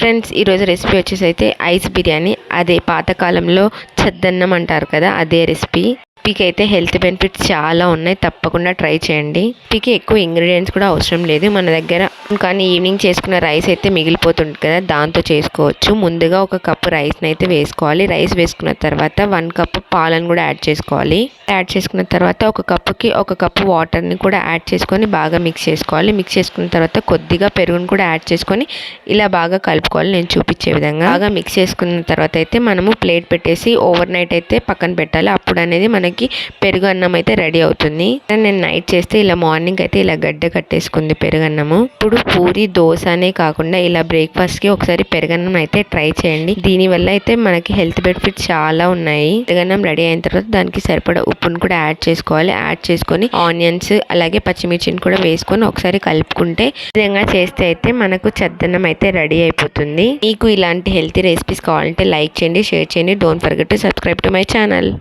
Friends ఈరోజు recipe వచ్చేసి అయితే ఐస్ బిర్యానీ. అదే పాతకాలంలో చద్దన్నం అంటారు కదా, అదే రెసిపీ. రెసిపీకి అయితే హెల్త్ బెనిఫిట్స్ చాలా ఉన్నాయి, తప్పకుండా ట్రై చేయండి. రెసిపీకి ఎక్కువ ఇంగ్రీడియంట్స్ కూడా అవసరం లేదు మన దగ్గర, కానీ ఈవినింగ్ చేసుకున్న రైస్ అయితే మిగిలిపోతుంది కదా, దాంతో చేసుకోవచ్చు. ముందుగా ఒక కప్పు రైస్ని అయితే వేసుకోవాలి. రైస్ వేసుకున్న తర్వాత 1 కప్పు పాలను కూడా యాడ్ చేసుకోవాలి. యాడ్ చేసుకున్న తర్వాత ఒక కప్పుకి 1 కప్పు వాటర్ని కూడా యాడ్ చేసుకొని బాగా మిక్స్ చేసుకోవాలి. మిక్స్ చేసుకున్న తర్వాత కొద్దిగా పెరుగుని కూడా యాడ్ చేసుకొని ఇలా బాగా కలుపుకోవాలి. నేను చూపించే విధంగా బాగా మిక్స్ చేసుకున్న తర్వాత అయితే మనము ప్లేట్ పెట్టేసి ఓవర్ నైట్ అయితే పక్కన పెట్టాలి. అప్పుడు అనేది మనకి పెరుగు అన్నం అయితే రెడీ అవుతుంది. నేను నైట్ చేస్తే ఇలా మార్నింగ్ అయితే ఇలా గడ్డ కట్టేసుకుంది పెరుగన్నము. ఇప్పుడు పూరి దోశ అనే కాకుండా ఇలా బ్రేక్ఫాస్ట్ కి ఒకసారి పెరుగన్నం అయితే ట్రై చేయండి. దీని వల్ల అయితే మనకి హెల్త్ బెనిఫిట్స్ చాలా ఉన్నాయి. పెరుగన్నం రెడీ అయిన తర్వాత దానికి సరిపడా ఉప్పును కూడా యాడ్ చేసుకోవాలి. యాడ్ చేసుకొని ఆనియన్స్ అలాగే పచ్చిమిర్చిని కూడా వేసుకొని ఒకసారి కలుపుకుంటే విధంగా చేస్తే అయితే మనకు చద్దన్నం అయితే రెడీ అయిపోతుంది. మీకు ఇలాంటి హెల్తీ రెసిపీస్ కావాలంటే లైక్ చేయండి, షేర్ చేయండి. Don't forget to subscribe to my channel.